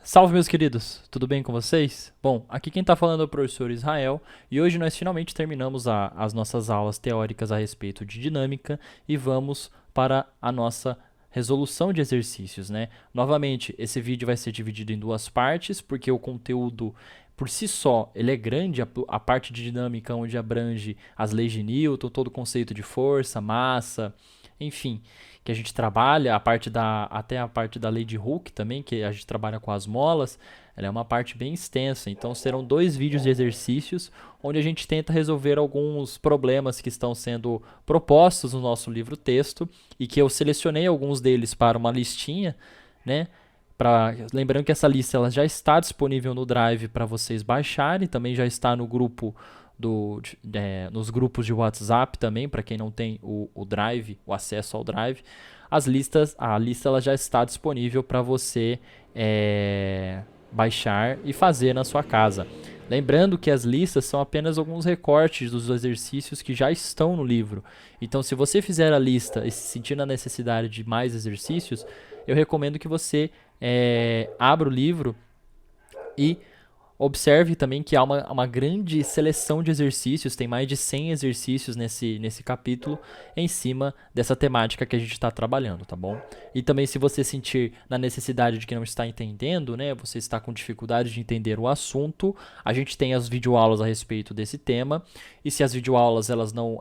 Salve, meus queridos, tudo bem com vocês? Bom, aqui quem está falando é o professor Israel e hoje nós finalmente terminamos as nossas aulas teóricas a respeito de dinâmica e vamos para a nossa resolução de exercícios, né? Novamente, esse vídeo vai ser dividido em duas partes porque o conteúdo por si só ele é grande, a parte de dinâmica onde abrange as leis de Newton, todo o conceito de força, massa, enfim, que a gente trabalha, até a parte da lei de Hooke também, que a gente trabalha com as molas, ela é uma parte bem extensa. Então serão dois vídeos de exercícios onde a gente tenta resolver alguns problemas que estão sendo propostos no nosso livro texto e que eu selecionei alguns deles para uma listinha, né? Lembrando que essa lista ela já está disponível no Drive para vocês baixarem, também já está no grupo nos grupos de WhatsApp também, para quem não tem o Drive, o acesso ao Drive. A lista ela já está disponível para você baixar e fazer na sua casa. Lembrando que as listas são apenas alguns recortes dos exercícios que já estão no livro. Então, se você fizer a lista e se sentir na necessidade de mais exercícios, eu recomendo que você abra o livro e observe também que há uma grande seleção de exercícios, tem mais de 100 exercícios nesse capítulo em cima dessa temática que a gente está trabalhando, tá bom? E também se você sentir na necessidade de que não está entendendo, né, você está com dificuldade de entender o assunto, a gente tem as videoaulas a respeito desse tema, e se as videoaulas elas não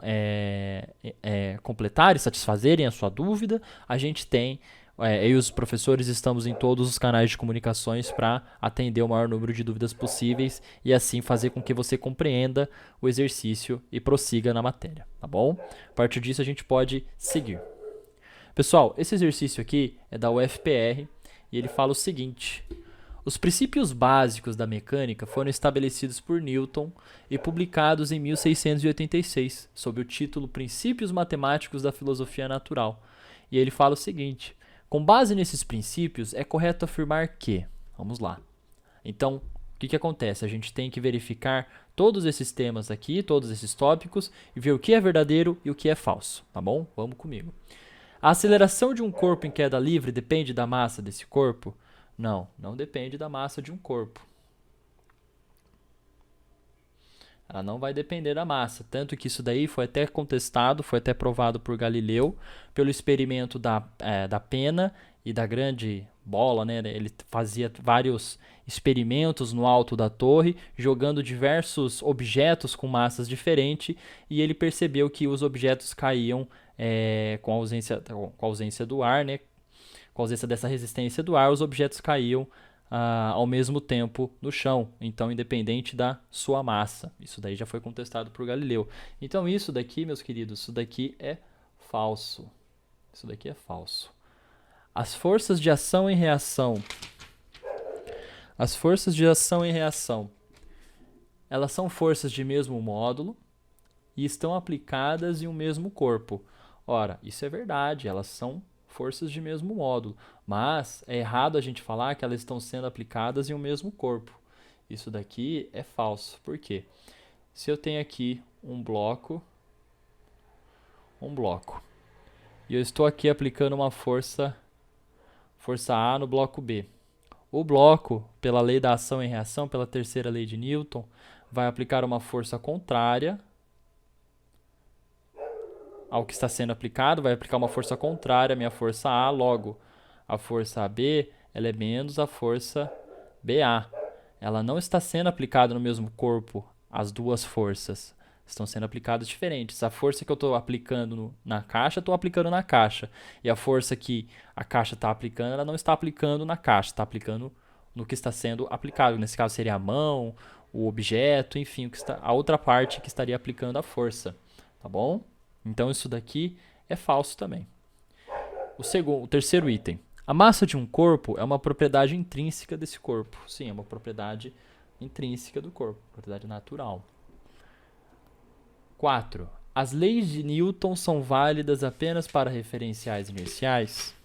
completarem, satisfazerem a sua dúvida, a gente tem eu e os professores estamos em todos os canais de comunicações para atender o maior número de dúvidas possíveis e assim fazer com que você compreenda o exercício e prossiga na matéria, tá bom? A partir disso a gente pode seguir. Pessoal, esse exercício aqui é da UFPR e ele fala o seguinte: os princípios básicos da mecânica foram estabelecidos por Newton e publicados em 1686, sob o título Princípios Matemáticos da Filosofia Natural. E ele fala o seguinte: com base nesses princípios, é correto afirmar que... Vamos lá. Então, o que acontece? A gente tem que verificar todos esses temas aqui, todos esses tópicos, e ver o que é verdadeiro e o que é falso, tá bom? Vamos comigo. A aceleração de um corpo em queda livre depende da massa desse corpo? Não, não depende da massa de um corpo. Ela não vai depender da massa, tanto que isso daí foi até contestado, foi até provado por Galileu, pelo experimento da pena e da grande bola, né? Ele fazia vários experimentos no alto da torre, jogando diversos objetos com massas diferentes, e ele percebeu que os objetos caíam com a ausência do ar, né? Com a ausência dessa resistência do ar, os objetos caíam ao mesmo tempo no chão, então independente da sua massa. Isso daí já foi contestado por Galileu. Então isso daqui, meus queridos, isso daqui é falso. Isso daqui é falso. As forças de ação e reação. As forças de ação e reação, elas são forças de mesmo módulo e estão aplicadas em um mesmo corpo. Ora, isso é verdade, elas são forças de mesmo módulo, mas é errado a gente falar que elas estão sendo aplicadas em um mesmo corpo. Isso daqui é falso. Por quê? Se eu tenho aqui um bloco, e eu estou aqui aplicando uma força A no bloco B. O bloco, pela lei da ação e reação, pela terceira lei de Newton, vai aplicar uma força contrária ao que está sendo aplicado, vai aplicar uma força contrária à minha força A, logo a força AB ela é menos a força BA. Ela não está sendo aplicada no mesmo corpo, as duas forças estão sendo aplicadas diferentes. A força que eu estou aplicando na caixa, estou aplicando na caixa. E a força que a caixa está aplicando, ela não está aplicando na caixa, está aplicando no que está sendo aplicado. Nesse caso seria a mão, o objeto, enfim, a outra parte que estaria aplicando a força. Tá bom? Então isso daqui é falso também. O terceiro item. A massa de um corpo é uma propriedade intrínseca desse corpo. Sim, é uma propriedade intrínseca do corpo, propriedade natural. 4. As leis de Newton são válidas apenas para referenciais inerciais?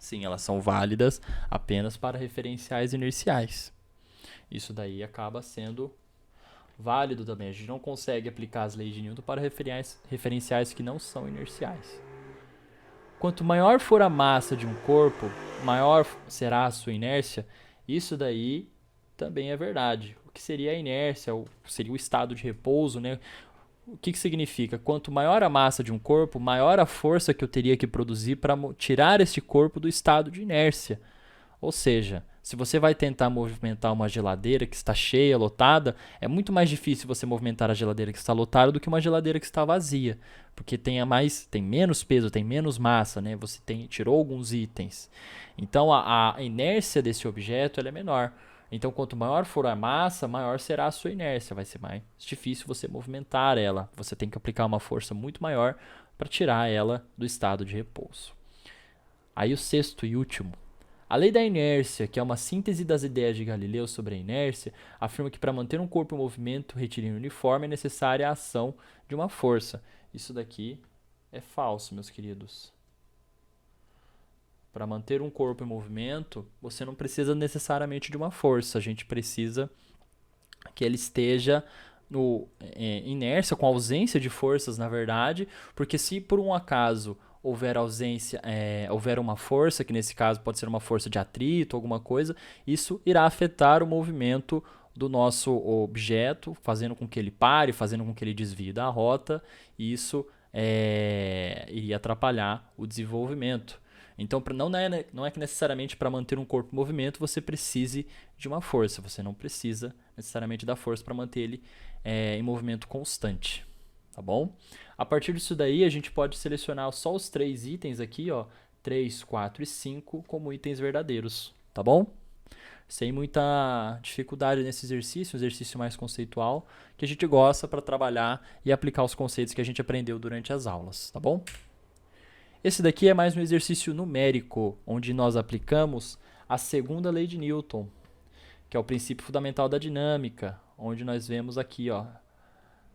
Sim, elas são válidas apenas para referenciais inerciais. Isso daí acaba sendo válido também. A gente não consegue aplicar as leis de Newton para referenciais que não são inerciais. Quanto maior for a massa de um corpo, maior será a sua inércia. Isso daí também é verdade. O que seria a inércia, seria o estado de repouso, né? O que significa? Quanto maior a massa de um corpo, maior a força que eu teria que produzir para tirar esse corpo do estado de inércia. Ou seja, se você vai tentar movimentar uma geladeira que está cheia, lotada, é muito mais difícil você movimentar a geladeira que está lotada do que uma geladeira que está vazia, porque tem menos peso, tem menos massa, né? Você tirou alguns itens. Então a inércia desse objeto ela é menor. Então, quanto maior for a massa, maior será a sua inércia. Vai ser mais difícil você movimentar ela. Você tem que aplicar uma força muito maior para tirar ela do estado de repouso. Aí o sexto e último. A lei da inércia, que é uma síntese das ideias de Galileu sobre a inércia, afirma que para manter um corpo em movimento retilíneo uniforme é necessária a ação de uma força. Isso daqui é falso, meus queridos. Para manter um corpo em movimento, você não precisa necessariamente de uma força. A gente precisa que ele esteja inércia, com ausência de forças, na verdade, porque se por um acaso houver houver uma força, que nesse caso pode ser uma força de atrito, alguma coisa, isso irá afetar o movimento do nosso objeto, fazendo com que ele pare, fazendo com que ele desvie da rota, e isso iria atrapalhar o desenvolvimento. Então, não é que necessariamente para manter um corpo em movimento você precise de uma força. Você não precisa necessariamente da força para manter ele em movimento constante. Tá bom? A partir disso daí, a gente pode selecionar só os 3 itens aqui, ó, 3, 4 e 5, como itens verdadeiros. Tá bom? Sem muita dificuldade nesse exercício, um exercício mais conceitual, que a gente gosta para trabalhar e aplicar os conceitos que a gente aprendeu durante as aulas. Tá bom? Esse daqui é mais um exercício numérico, onde nós aplicamos a segunda lei de Newton, que é o princípio fundamental da dinâmica, onde nós vemos aqui, ó,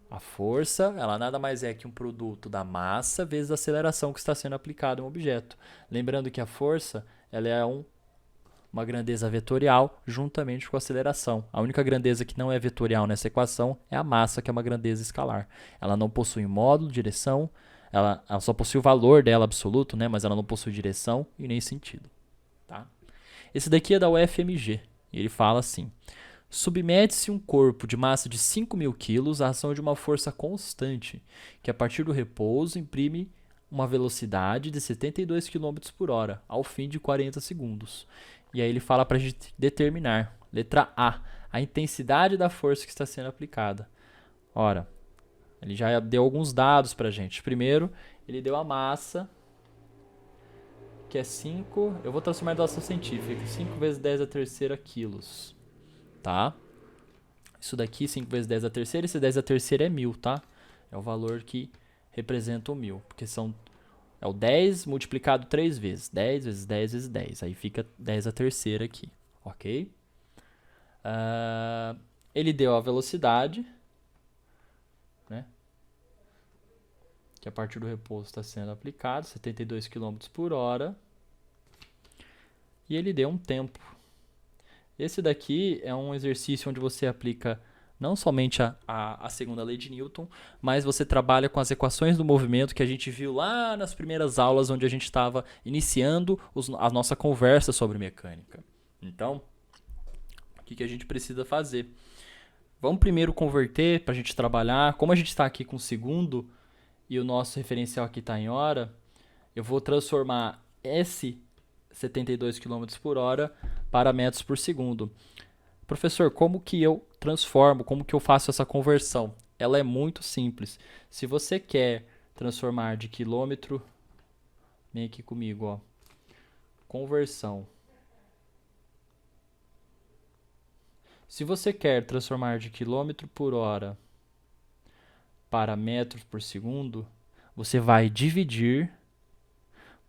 a força, ela nada mais é que um produto da massa vezes a aceleração que está sendo aplicada em um objeto. Lembrando que a força ela é uma grandeza vetorial juntamente com a aceleração. A única grandeza que não é vetorial nessa equação é a massa, que é uma grandeza escalar. Ela não possui módulo, direção. Ela só possui o valor dela absoluto, né? Mas ela não possui direção e nem sentido. Tá? Esse daqui é da UFMG. E ele fala assim: submete-se um corpo de massa de 5.000 kg à ação de uma força constante, que a partir do repouso imprime uma velocidade de 72 km por hora ao fim de 40 segundos. E aí ele fala para a gente determinar, letra A intensidade da força que está sendo aplicada. Ora, ele já deu alguns dados para a gente. Primeiro, ele deu a massa, que é 5... Eu vou transformar em notação científica. 5 vezes 10 a terceira quilos. Tá? Isso daqui, 5 vezes 10 a terceira. Esse 10 a terceira é 1.000, tá? É o valor que representa o 1.000. Porque é o 10 multiplicado 3 vezes. 10 vezes 10 vezes 10. Aí fica 10 a terceira aqui. Ok? Ele deu a velocidade, né? Que a partir do repouso está sendo aplicado, 72 km por hora. E ele deu um tempo. Esse daqui é um exercício onde você aplica não somente a segunda lei de Newton, mas você trabalha com as equações do movimento que a gente viu lá nas primeiras aulas, onde a gente estava iniciando a nossa conversa sobre mecânica. Então, o que a gente precisa fazer? Vamos primeiro converter para a gente trabalhar. Como a gente está aqui com o segundo e o nosso referencial aqui está em hora, eu vou transformar esse 72 km por hora para metros por segundo. Professor, como que eu transformo, como que eu faço essa conversão? Ela é muito simples. Se você quer transformar de quilômetro, vem aqui comigo, ó. Conversão. Se você quer transformar de quilômetro por hora para metros por segundo, você vai dividir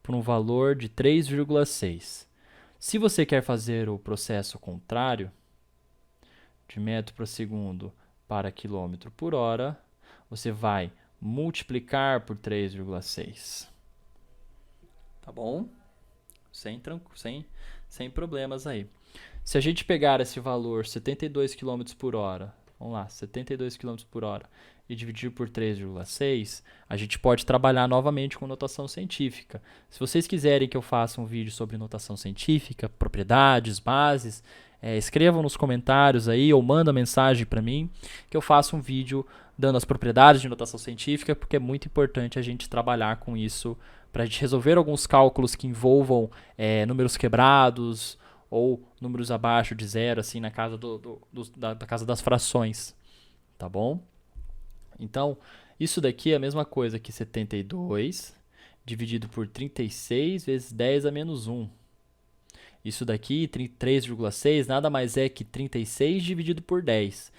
por um valor de 3,6. Se você quer fazer o processo contrário, de metro por segundo para quilômetro por hora, você vai multiplicar por 3,6. Tá bom? Sem problemas aí. Se a gente pegar esse valor, 72 km por hora, vamos lá, 72 km por hora, e dividir por 3,6, a gente pode trabalhar novamente com notação científica. Se vocês quiserem que eu faça um vídeo sobre notação científica, propriedades, bases, escrevam nos comentários aí ou mandam mensagem para mim que eu faço um vídeo dando as propriedades de notação científica, porque é muito importante a gente trabalhar com isso para a gente resolver alguns cálculos que envolvam números quebrados ou números abaixo de zero, assim, na casa da casa das frações, tá bom? Então, isso daqui é a mesma coisa que 72 dividido por 36 vezes 10 a menos 1. Isso daqui, 3,6, nada mais é que 36 dividido por 10.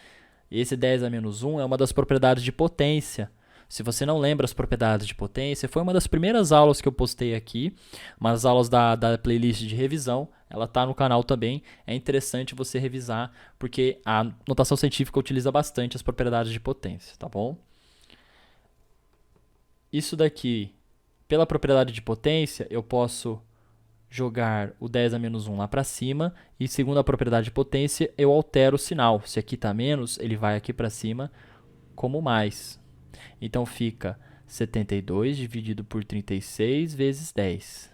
Esse 10 a menos 1 é uma das propriedades de potência. Se você não lembra as propriedades de potência, foi uma das primeiras aulas que eu postei aqui, umas aulas da playlist de revisão, ela está no canal também, é interessante você revisar, porque a notação científica utiliza bastante as propriedades de potência, tá bom? Isso daqui, pela propriedade de potência, eu posso jogar o 10 a menos 1 lá para cima, e segundo a propriedade de potência, eu altero o sinal. Se aqui está menos, ele vai aqui para cima como mais. Então fica 72 dividido por 36 vezes 10.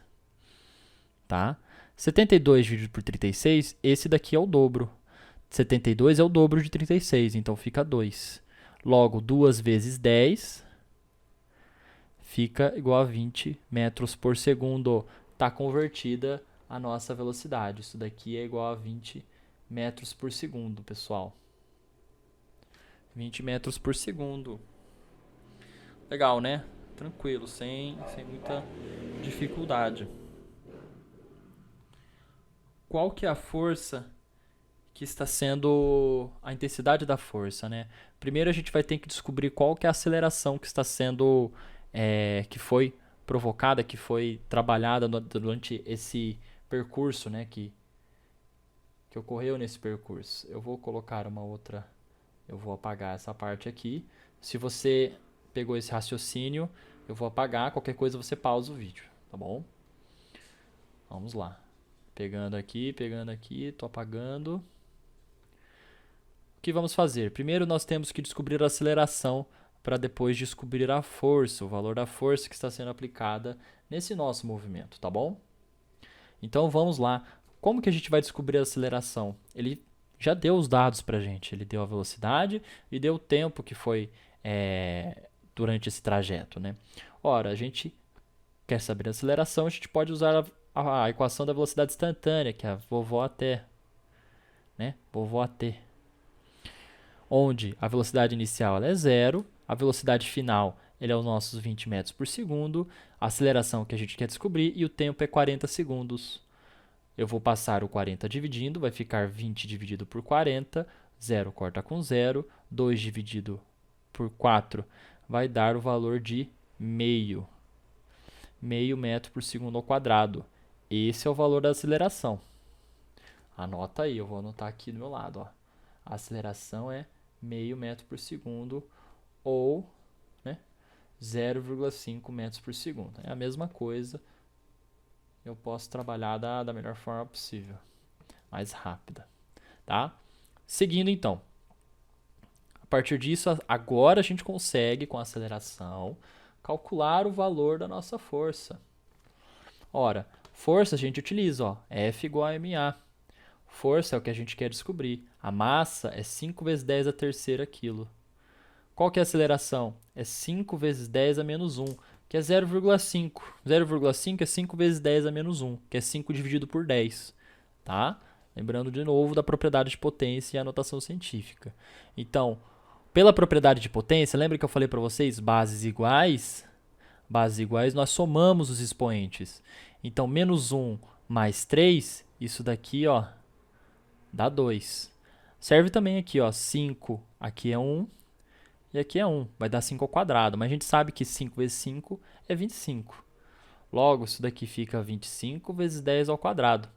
Tá? 72 dividido por 36, esse daqui é o dobro. 72 é o dobro de 36, então fica 2. Logo, 2 vezes 10 fica igual a 20 metros por segundo. Está convertida a nossa velocidade. Isso daqui é igual a 20 metros por segundo, pessoal. 20 metros por segundo. Legal, né? Tranquilo, sem muita dificuldade. Qual que é a força que está sendo a intensidade da força, né? Primeiro a gente vai ter que descobrir qual que é a aceleração que está sendo, que foi provocada, que foi trabalhada durante esse percurso, né? Que ocorreu nesse percurso. Eu vou colocar uma outra, eu vou apagar essa parte aqui. Se você pegou esse raciocínio, eu vou apagar, qualquer coisa você pausa o vídeo, tá bom? Vamos lá. Pegando aqui, tô apagando. O que vamos fazer? Primeiro nós temos que descobrir a aceleração para depois descobrir a força, o valor da força que está sendo aplicada nesse nosso movimento, tá bom? Então vamos lá. Como que a gente vai descobrir a aceleração? Ele já deu os dados para a gente, ele deu a velocidade e deu o tempo que foi durante esse trajeto, né? Ora, a gente quer saber a aceleração, a gente pode usar a equação da velocidade instantânea, que é a vovó AT, né? Vovó AT. Onde a velocidade inicial ela é zero, a velocidade final ele é os nossos 20 metros por segundo, a aceleração que a gente quer descobrir e o tempo é 40 segundos. Eu vou passar o 40 dividindo, vai ficar 20 dividido por 40, 0 corta com 0, 2 dividido por 4 vai dar o valor de meio metro por segundo ao quadrado. Esse é o valor da aceleração. Anota aí, eu vou anotar aqui do meu lado. Ó. A aceleração é meio metro por segundo ou 0,5 metros por segundo. É a mesma coisa. Eu posso trabalhar da melhor forma possível, mais rápida. Tá? Seguindo então. A partir disso, agora a gente consegue, com a aceleração, calcular o valor da nossa força. Ora, força a gente utiliza, ó, F igual a ma. Força é o que a gente quer descobrir. A massa é 5 vezes 10 a terceira quilo. Qual que é a aceleração? É 5 vezes 10 a menos 1, que é 0,5. 0,5 é 5 vezes 10 a menos 1, que é 5 dividido por 10. Tá? Lembrando de novo da propriedade de potência e a notação científica. Então, pela propriedade de potência, lembra que eu falei para vocês? Bases iguais, nós somamos os expoentes. Então, menos 1 mais 3, isso daqui ó, dá 2. Serve também aqui, ó, 5, aqui é 1 e aqui é 1. Vai dar 5 ao quadrado, mas a gente sabe que 5 vezes 5 é 25. Logo, isso daqui fica 25 vezes 10 ao quadrado.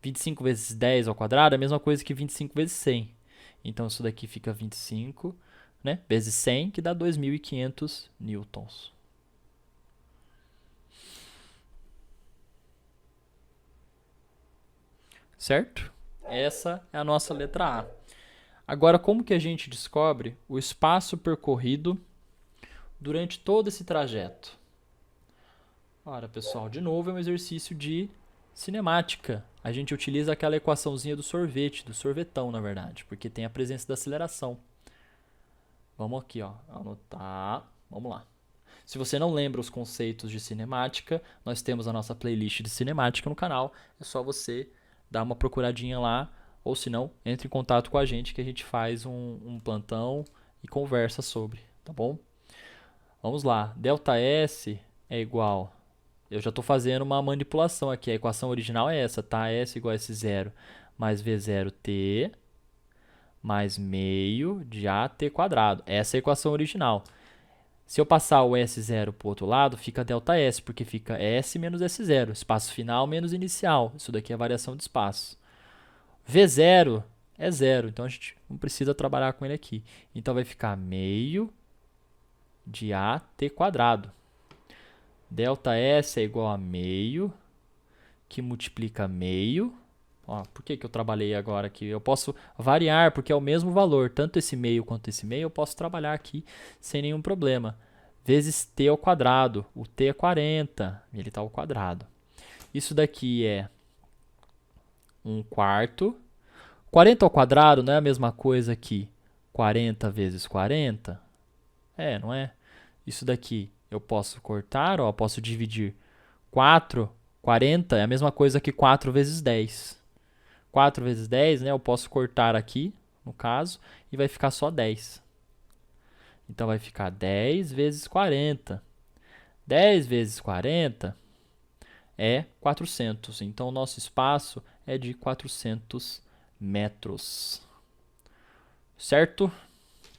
25 vezes 10 ao quadrado é a mesma coisa que 25 vezes 100. Então, isso daqui fica 25, né, vezes 100, que dá 2.500 newtons. Certo? Essa é a nossa letra A. Agora, como que a gente descobre o espaço percorrido durante todo esse trajeto? Ora, pessoal, de novo é um exercício de cinemática. a gente utiliza aquela equaçãozinha do sorvete, do sorvetão, na verdade, porque tem a presença da aceleração. Vamos aqui, ó, anotar. Vamos lá. Se você não lembra os conceitos de cinemática, nós temos a nossa playlist de cinemática no canal. É só você dar uma procuradinha lá, ou se não, entre em contato com a gente que a gente faz um plantão e conversa sobre, tá bom? Vamos lá. ΔS é igual... Eu já estou fazendo uma manipulação aqui. A equação original é essa, tá? S igual a S0 mais V0t mais meio de AT quadrado. Essa é a equação original. Se eu passar o S0 para o outro lado, fica ΔS, porque fica S menos S0. Espaço final menos inicial. Isso daqui é a variação de espaço. V0 é zero, então a gente não precisa trabalhar com ele aqui. Então vai ficar meio de AT quadrado. ΔS é igual a meio, que multiplica meio. Ó, por que eu trabalhei agora aqui? Eu posso variar, porque é o mesmo valor. Tanto esse meio quanto esse meio eu posso trabalhar aqui sem nenhum problema. Vezes t ao quadrado. O t é 40, ele está ao quadrado. Isso daqui é 1/4. 40 ao quadrado não é a mesma coisa que 40 vezes 40? É, não é? Isso daqui eu posso cortar, ó, eu posso dividir 4, 40 é a mesma coisa que 4 vezes 10. 4 vezes 10, né, eu posso cortar aqui, no caso, e vai ficar só 10. Então vai ficar 10 vezes 40. 10 vezes 40 é 400. Então o nosso espaço é de 400 metros. Certo?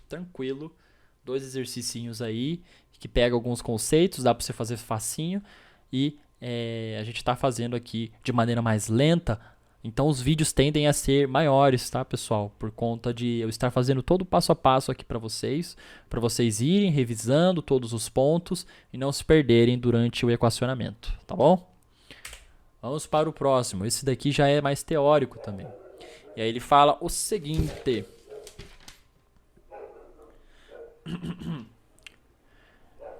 Tranquilo. 2 exercicinhos aí que pega alguns conceitos, dá para você fazer facinho e a gente está fazendo aqui de maneira mais lenta, então os vídeos tendem a ser maiores, tá, pessoal? Por conta de eu estar fazendo todo o passo a passo aqui para vocês irem revisando todos os pontos e não se perderem durante o equacionamento, tá bom? Vamos para o próximo, esse daqui já é mais teórico também. E aí ele fala o seguinte...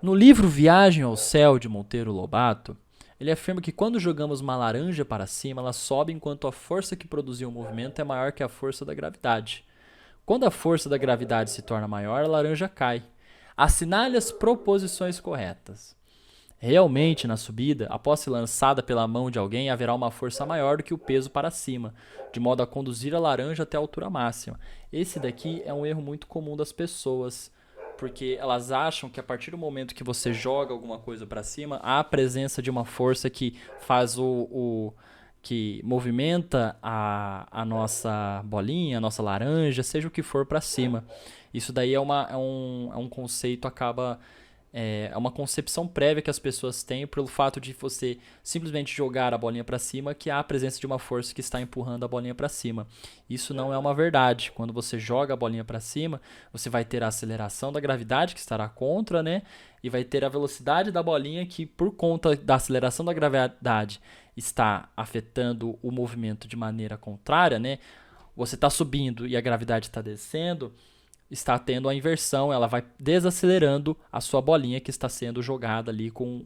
No livro Viagem ao Céu, de Monteiro Lobato, ele afirma que quando jogamos uma laranja para cima, ela sobe enquanto a força que produziu o movimento é maior que a força da gravidade. Quando a força da gravidade se torna maior, a laranja cai. Assinale as proposições corretas. Realmente, na subida, após ser lançada pela mão de alguém, haverá uma força maior do que o peso para cima, de modo a conduzir a laranja até a altura máxima. Esse daqui é um erro muito comum das pessoas, porque elas acham que a partir do momento que você joga alguma coisa para cima, há a presença de uma força que faz que movimenta a nossa bolinha, a nossa laranja, seja o que for para cima. Isso daí é um conceito, é uma concepção prévia que as pessoas têm pelo fato de você simplesmente jogar a bolinha para cima, que há a presença de uma força que está empurrando a bolinha para cima. Isso não é uma verdade. Quando você joga a bolinha para cima, você vai ter a aceleração da gravidade, que estará contra, né? E vai ter a velocidade da bolinha, que por conta da aceleração da gravidade está afetando o movimento de maneira contrária, né? Você está subindo e a gravidade está descendo, está tendo a inversão, ela vai desacelerando a sua bolinha que está sendo jogada ali com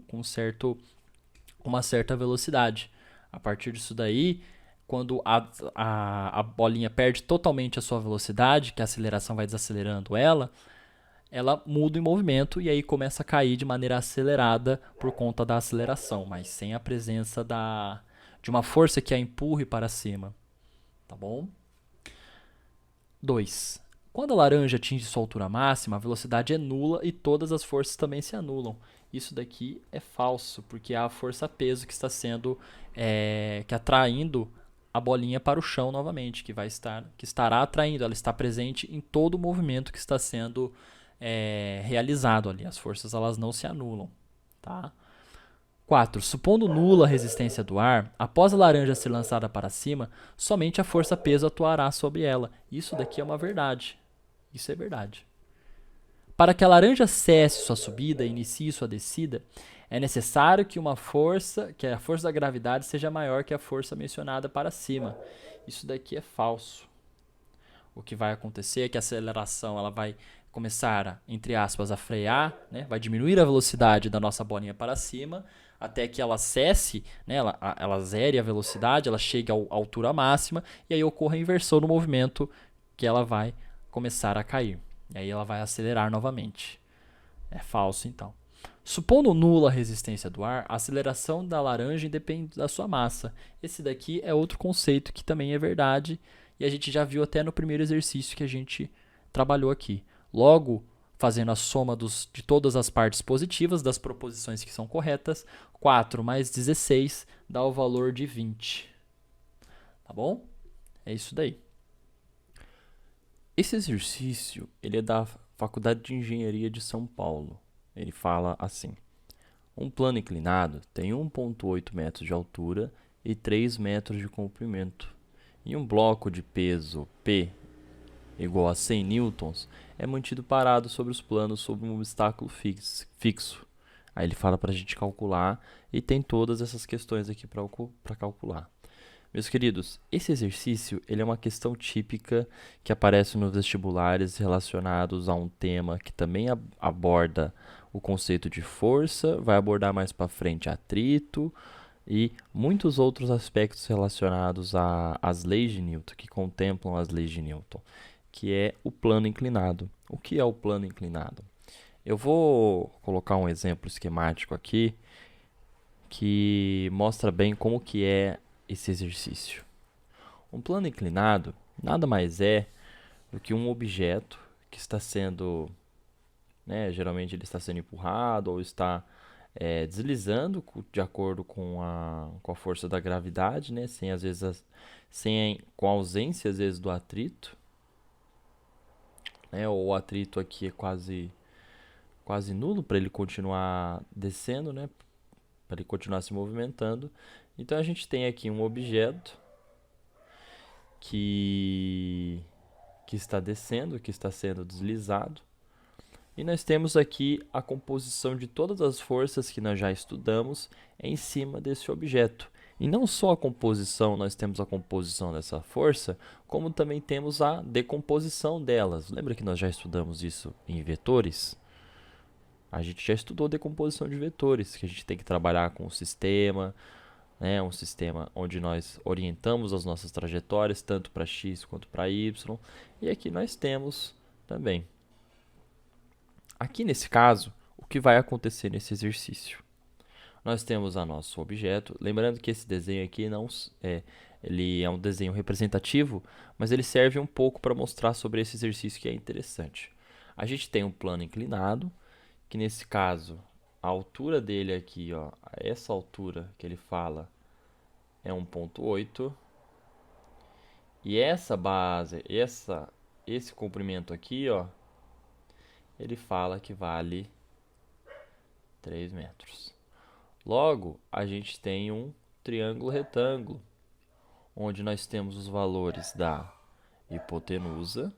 uma certa velocidade. A partir disso daí, quando a bolinha perde totalmente a sua velocidade, que a aceleração vai desacelerando ela muda em movimento e aí começa a cair de maneira acelerada por conta da aceleração, mas sem a presença de uma força que a empurre para cima. Tá bom? 2. Quando a laranja atinge sua altura máxima, a velocidade é nula e todas as forças também se anulam. Isso daqui é falso, porque há a força-peso que está sendo que atraindo a bolinha para o chão novamente, que estará atraindo, ela está presente em todo o movimento que está sendo realizado ali. As forças elas não se anulam. Tá? 4. Supondo nula a resistência do ar, após a laranja ser lançada para cima, somente a força-peso atuará sobre ela. Isso daqui é uma verdade. Isso é verdade. Para que a laranja cesse sua subida e inicie sua descida, é necessário que a força da gravidade seja maior que a força mencionada para cima. Isso daqui é falso. O que vai acontecer é que a aceleração ela vai começar, entre aspas, a frear, né? Vai diminuir a velocidade da nossa bolinha para cima, até que ela cesse, né? Ela zere a velocidade, ela chegue à altura máxima, e aí ocorra a inversão do movimento, que ela vai começar a cair. E aí ela vai acelerar novamente. É falso, então. Supondo nula a resistência do ar, a aceleração da laranja independe da sua massa. Esse daqui é outro conceito que também é verdade, e a gente já viu até no primeiro exercício que a gente trabalhou aqui. Logo, fazendo a soma de todas as partes positivas das proposições que são corretas, 4 mais 16 dá o valor de 20. Tá bom? É isso daí. Esse exercício ele é da Faculdade de Engenharia de São Paulo. Ele fala assim: um plano inclinado tem 1,8 metros de altura e 3 metros de comprimento. E um bloco de peso P igual a 100 newtons é mantido parado sobre os planos sob um obstáculo fixo. Aí ele fala para a gente calcular e tem todas essas questões aqui para calcular. Meus queridos, esse exercício ele é uma questão típica que aparece nos vestibulares relacionados a um tema que também aborda o conceito de força, vai abordar mais para frente atrito e muitos outros aspectos relacionados às leis de Newton, que contemplam as leis de Newton, que é o plano inclinado. O que é o plano inclinado? Eu vou colocar um exemplo esquemático aqui que mostra bem como que é esse exercício. Um plano inclinado nada mais é do que um objeto que está sendo, né, geralmente ele está sendo empurrado ou está deslizando de acordo com a força da gravidade, né, com a ausência às vezes do atrito, né, ou o atrito aqui é quase nulo para ele continuar descendo, né, para ele continuar se movimentando. Então a gente tem aqui um objeto que está descendo, que está sendo deslizado. E nós temos aqui a composição de todas as forças que nós já estudamos em cima desse objeto. E não só a composição, nós temos a composição dessa força, como também temos a decomposição delas. Lembra que nós já estudamos isso em vetores? A gente já estudou decomposição de vetores, que a gente tem que trabalhar com o sistema, né, um sistema onde nós orientamos as nossas trajetórias, tanto para x quanto para y. E aqui nós temos também. Aqui nesse caso, o que vai acontecer nesse exercício? Nós temos a nosso objeto, lembrando que esse desenho aqui ele é um desenho representativo, mas ele serve um pouco para mostrar sobre esse exercício que é interessante. A gente tem um plano inclinado, que nesse caso, a altura dele aqui, ó, essa altura que ele fala é 1,8. E essa base, esse comprimento aqui, ó, ele fala que vale 3 metros. Logo, a gente tem um triângulo retângulo, onde nós temos os valores da hipotenusa,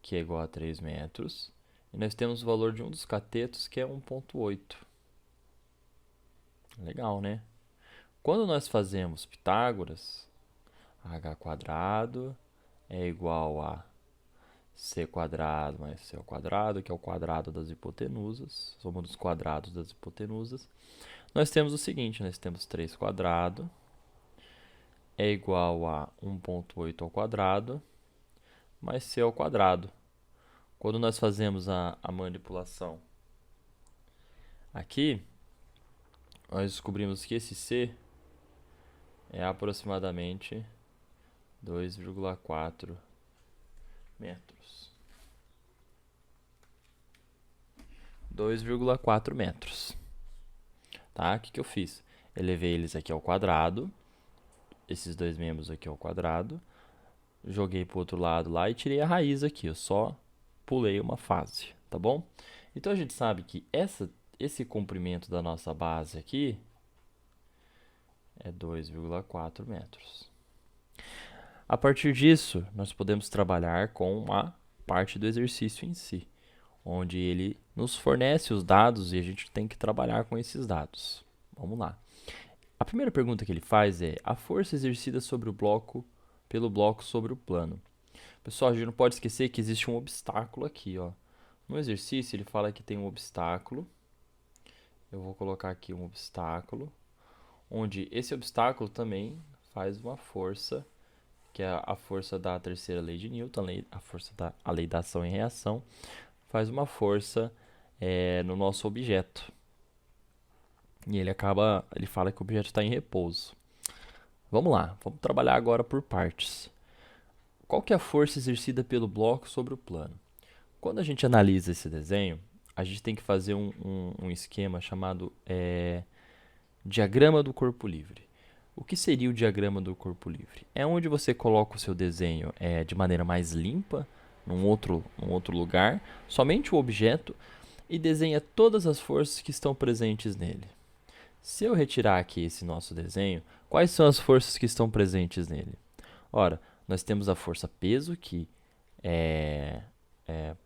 que é igual a 3 metros, e nós temos o valor de um dos catetos, que é 1,8. Legal, né? Quando nós fazemos Pitágoras, h² é igual a c² mais c², que é o quadrado das hipotenusas, soma dos quadrados das hipotenusas. Nós temos o seguinte, nós temos 3² é igual a 1,8² mais c². Quando nós fazemos a manipulação aqui, nós descobrimos que esse c é aproximadamente 2,4 metros. 2,4 metros. Tá? O que eu fiz? Elevei eles aqui ao quadrado, esses dois membros aqui ao quadrado, joguei para o outro lado lá e tirei a raiz aqui, eu só pulei uma fase, tá bom? Então a gente sabe que esse comprimento da nossa base aqui é 2,4 metros. A partir disso, nós podemos trabalhar com a parte do exercício em si, onde ele nos fornece os dados e a gente tem que trabalhar com esses dados. Vamos lá. A primeira pergunta que ele faz é: a força exercida sobre o bloco, pelo bloco sobre o plano. Pessoal, a gente não pode esquecer que existe um obstáculo aqui, ó. No exercício ele fala que tem um obstáculo. Eu vou colocar aqui um obstáculo, onde esse obstáculo também faz uma força, que é a força da terceira lei de Newton, a lei da ação e reação, faz uma força no nosso objeto. E ele fala que o objeto está em repouso. Vamos lá, vamos trabalhar agora por partes. Qual que é a força exercida pelo bloco sobre o plano? Quando a gente analisa esse desenho, a gente tem que fazer um esquema chamado diagrama do corpo livre. O que seria o diagrama do corpo livre? É onde você coloca o seu desenho de maneira mais limpa, num outro lugar, somente o objeto, e desenha todas as forças que estão presentes nele. Se eu retirar aqui esse nosso desenho, quais são as forças que estão presentes nele? Ora, nós temos a força peso, que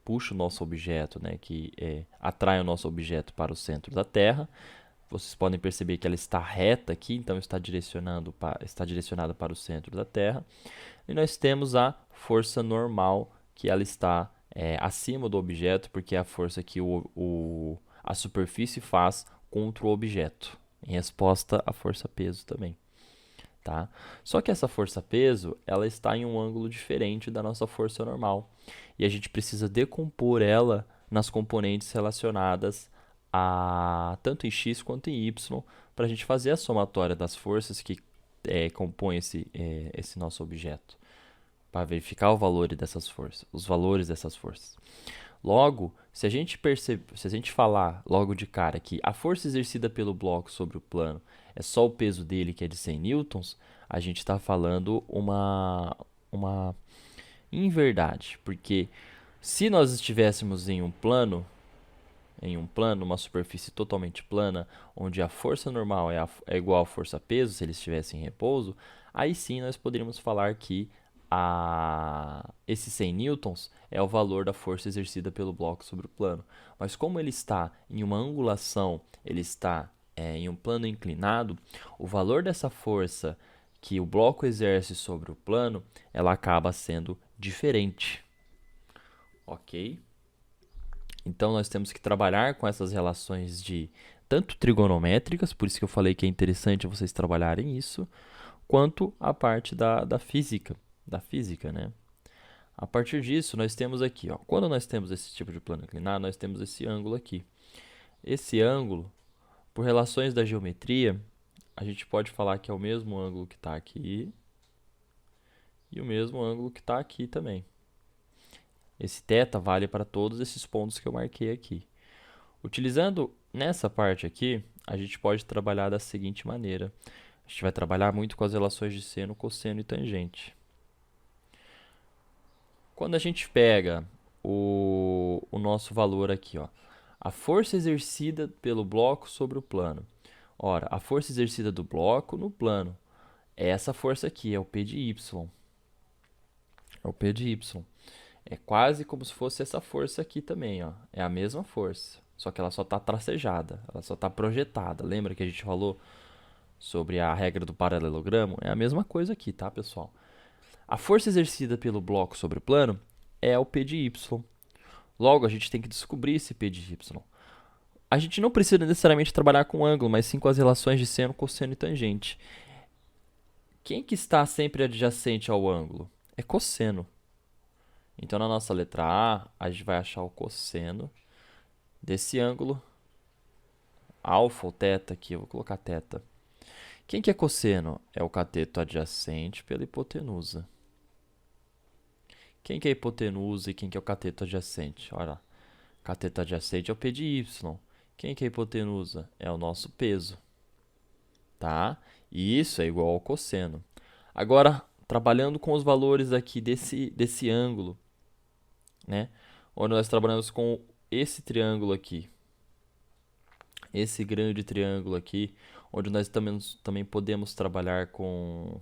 puxa o nosso objeto, né, que atrai o nosso objeto para o centro da Terra. Vocês podem perceber que ela está reta aqui, então está direcionada para o centro da Terra. E nós temos a força normal, que ela está acima do objeto, porque é a força que a superfície faz contra o objeto, em resposta à força peso também. Tá? Só que essa força peso, ela está em um ângulo diferente da nossa força normal. E a gente precisa decompor ela nas componentes relacionadas tanto em x quanto em y, para a gente fazer a somatória das forças que compõem esse nosso objeto, para verificar os valores dessas forças. Logo, se a gente falar logo de cara que a força exercida pelo bloco sobre o plano é só o peso dele, que é de 100 newtons, a gente está falando uma inverdade, porque se nós estivéssemos em um plano, uma superfície totalmente plana, onde a força normal é igual à força peso, se ele estivesse em repouso, aí sim nós poderíamos falar que esses 100 newtons é o valor da força exercida pelo bloco sobre o plano. Mas como ele está em uma angulação, ele está em um plano inclinado, o valor dessa força que o bloco exerce sobre o plano, ela acaba sendo diferente. Ok? Então nós temos que trabalhar com essas relações tanto trigonométricas, por isso que eu falei que é interessante vocês trabalharem isso, quanto a parte da física, né? A partir disso, nós temos aqui, ó, quando nós temos esse tipo de plano inclinado, nós temos esse ângulo aqui. Esse ângulo, por relações da geometria, a gente pode falar que é o mesmo ângulo que está aqui e o mesmo ângulo que está aqui também. Esse θ vale para todos esses pontos que eu marquei aqui. Utilizando nessa parte aqui, a gente pode trabalhar da seguinte maneira. A gente vai trabalhar muito com as relações de seno, cosseno e tangente. Quando a gente pega o nosso valor aqui, ó, a força exercida pelo bloco sobre o plano. Ora, a força exercida do bloco no plano é essa força aqui, é o P de Y. É o P de Y. É quase como se fosse essa força aqui também, ó. É a mesma força, só que ela só está tracejada, ela só está projetada. Lembra que a gente falou sobre a regra do paralelogramo? É a mesma coisa aqui, tá, pessoal? A força exercida pelo bloco sobre o plano é o P de Y. Logo, a gente tem que descobrir esse P de Y. A gente não precisa necessariamente trabalhar com ângulo, mas sim com as relações de seno, cosseno e tangente. Quem que está sempre adjacente ao ângulo? É cosseno. Então, na nossa letra a gente vai achar o cosseno desse ângulo, alfa ou θ aqui, eu vou colocar θ. Quem que é cosseno? É o cateto adjacente pela hipotenusa. Quem que é a hipotenusa e quem que é o cateto adjacente? Olha lá, cateto adjacente é o P de Y. Quem que é a hipotenusa? É o nosso peso. Tá? E isso é igual ao cosseno. Agora, trabalhando com os valores aqui desse ângulo, né? Onde nós trabalhamos com esse triângulo aqui. Esse grande triângulo aqui, onde nós também podemos trabalhar com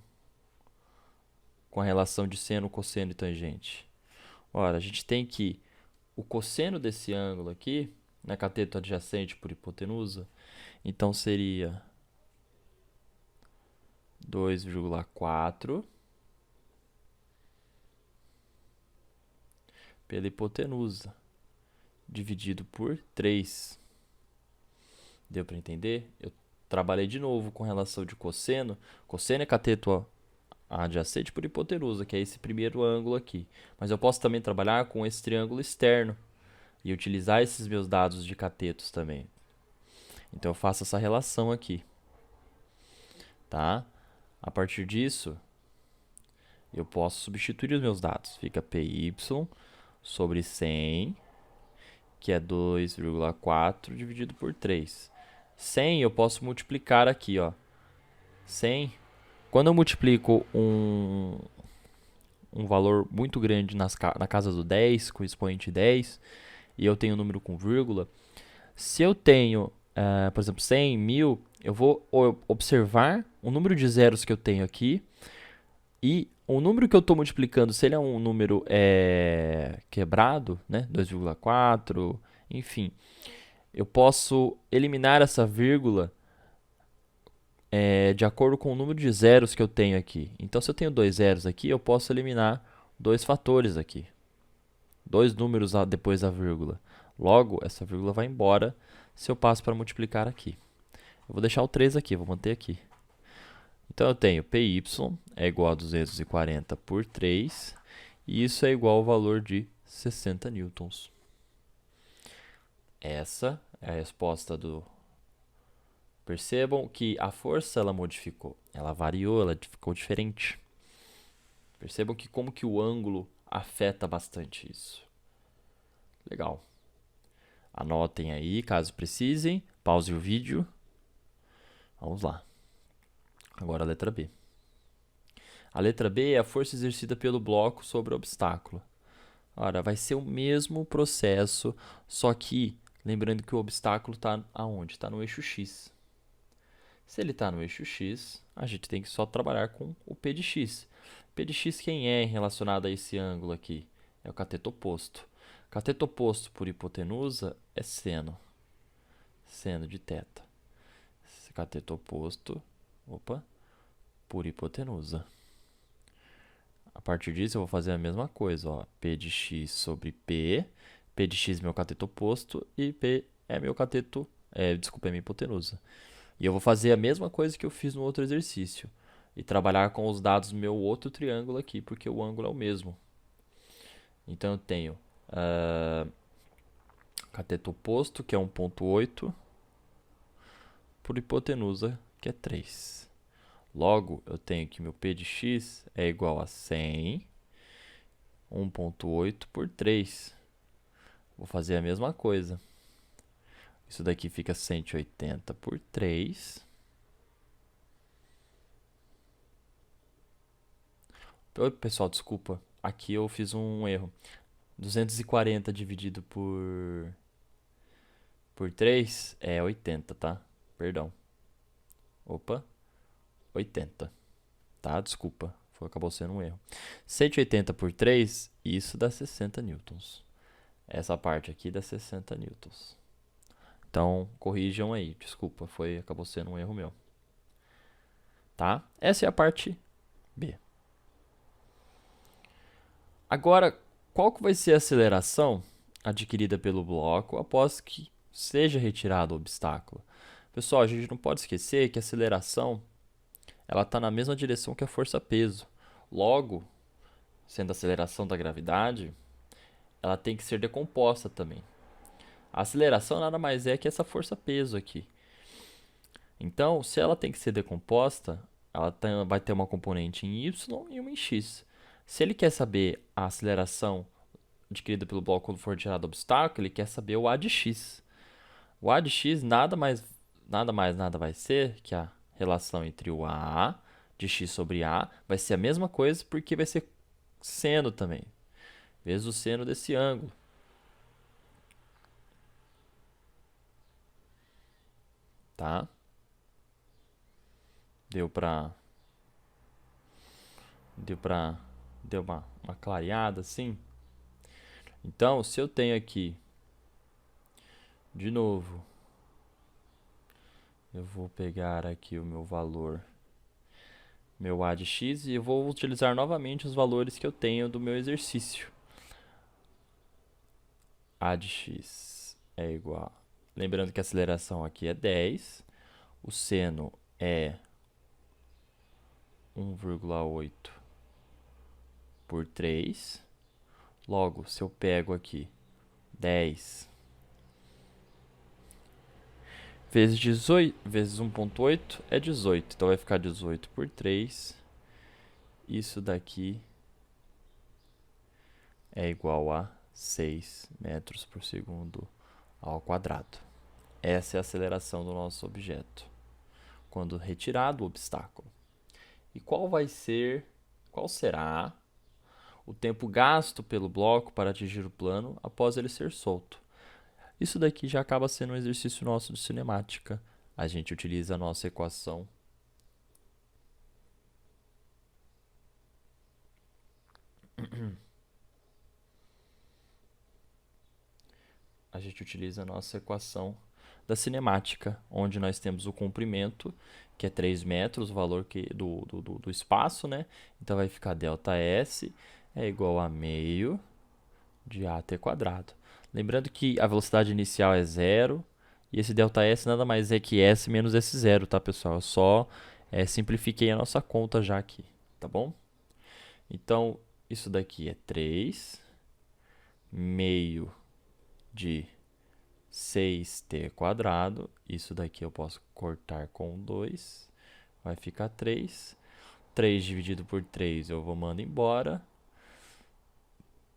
a relação de seno, cosseno e tangente. Ora, a gente tem que o cosseno desse ângulo aqui, né, cateto adjacente por hipotenusa, então seria 2,4 pela hipotenusa, dividido por 3. Deu para entender? Eu trabalhei de novo com relação de cosseno. Cosseno é cateto adjacente por hipotenusa, que é esse primeiro ângulo aqui. Mas eu posso também trabalhar com esse triângulo externo e utilizar esses meus dados de catetos também. Então eu faço essa relação aqui. Tá? A partir disso, eu posso substituir os meus dados. Fica PY sobre 100, que é 2,4 dividido por 3. 100 eu posso multiplicar aqui, ó. 100, quando eu multiplico um valor muito grande na casa do 10, com expoente 10, e eu tenho um número com vírgula, se eu tenho, por exemplo, 100, 1000, eu vou observar o número de zeros que eu tenho aqui, e o número que eu estou multiplicando, se ele é um número quebrado, né, 2,4, enfim, eu posso eliminar essa vírgula de acordo com o número de zeros que eu tenho aqui. Então, se eu tenho 2 zeros aqui, eu posso eliminar 2 fatores aqui. 2 números depois da vírgula. Logo, essa vírgula vai embora se eu passo para multiplicar aqui. Eu vou deixar o 3 aqui, vou manter aqui. Então, eu tenho PY é igual a 240 por 3, e isso é igual ao valor de 60 newtons. Essa é a resposta do... Percebam que a força ela modificou, ela variou, ela ficou diferente. Percebam que como que o ângulo afeta bastante isso. Legal. Anotem aí, caso precisem. Pause o vídeo. Vamos lá. Agora a letra B. A letra B é a força exercida pelo bloco sobre o obstáculo. Ora, vai ser o mesmo processo, só que lembrando que o obstáculo está aonde? Está no eixo X. Se ele está no eixo X, a gente tem que só trabalhar com o P de X. P de X quem é relacionado a esse ângulo aqui? É o cateto oposto. Cateto oposto por hipotenusa é seno. Seno de θ. Cateto oposto, por hipotenusa. A partir disso eu vou fazer a mesma coisa, ó. P de X sobre P. P de X é meu cateto oposto e P é meu cateto, é minha hipotenusa. E eu vou fazer a mesma coisa que eu fiz no outro exercício. E trabalhar com os dados do meu outro triângulo aqui, porque o ângulo é o mesmo. Então eu tenho cateto oposto, que é 1,8, por hipotenusa, que é 3. Logo, eu tenho que meu P de X é igual a 100, 1,8 por 3. Vou fazer a mesma coisa. Isso daqui fica 180 por 3. Oi, pessoal, desculpa. Aqui eu fiz um erro. 240 dividido por 3 é 80, tá? Perdão. 80. Tá? Desculpa. Acabou sendo um erro. 180 por 3, isso dá 60 newtons. Essa parte aqui dá 60 newtons. Então, corrijam aí. Desculpa, acabou sendo um erro meu. Tá? Essa é a parte B. Agora, qual que vai ser a aceleração adquirida pelo bloco após que seja retirado o obstáculo? Pessoal, a gente não pode esquecer que a aceleração ela está na mesma direção que a força-peso. Logo, sendo a aceleração da gravidade, ela tem que ser decomposta também. A aceleração nada mais é que essa força-peso aqui. Então, se ela tem que ser decomposta, ela vai ter uma componente em y e uma em x. Se ele quer saber a aceleração adquirida pelo bloco quando for retirado o obstáculo, ele quer saber o a de x. O a de x nada vai ser que a relação entre o a de x sobre a vai ser a mesma coisa, porque vai ser seno também, vezes o seno desse ângulo. Tá? Deu uma clareada assim. Então, se eu tenho aqui, de novo, eu vou pegar aqui o meu valor, meu a de x, e eu vou utilizar novamente os valores que eu tenho do meu exercício. A de x é igual... Lembrando que a aceleração aqui é 10. O seno é 1,8 por 3. Logo, se eu pego aqui 10 vezes 18, vezes 1,8 é 18. Então vai ficar 18 por 3. Isso daqui é igual a 6 metros por segundo ao quadrado. Essa é a aceleração do nosso objeto quando retirado o obstáculo. E qual será o tempo gasto pelo bloco para atingir o plano após ele ser solto? Isso daqui já acaba sendo um exercício nosso de cinemática. A gente utiliza a nossa equação da cinemática, onde nós temos o comprimento, que é 3 metros, o valor do espaço, né? Então vai ficar ΔS é igual a meio de AT quadrado. Lembrando que a velocidade inicial é 0, e esse ΔS nada mais é que S menos S0, tá, pessoal? Eu só simplifiquei a nossa conta já aqui, tá bom? Então, isso daqui é 3, meio de 6t quadrado. Isso daqui eu posso cortar com 2. Vai ficar 3. 3 dividido por 3 eu vou mandar embora.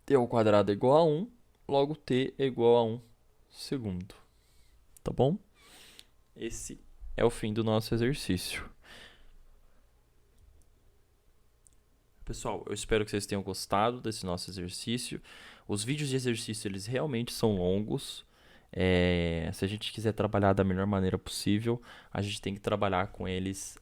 T ao quadrado é igual a 1. Logo, t é igual a 1 segundo. Tá bom? Esse é o fim do nosso exercício. Pessoal, eu espero que vocês tenham gostado desse nosso exercício. Os vídeos de exercício, eles realmente são longos. Se a gente quiser trabalhar da melhor maneira possível, a gente tem que trabalhar com eles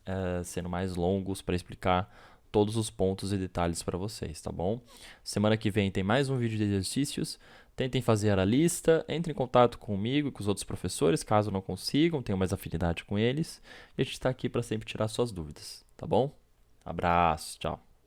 sendo mais longos para explicar todos os pontos e detalhes para vocês, tá bom? Semana que vem tem mais um vídeo de exercícios. Tentem fazer a lista, entrem em contato comigo e com os outros professores, caso não consigam, tenham mais afinidade com eles. E a gente está aqui para sempre tirar suas dúvidas, tá bom? Abraço, tchau.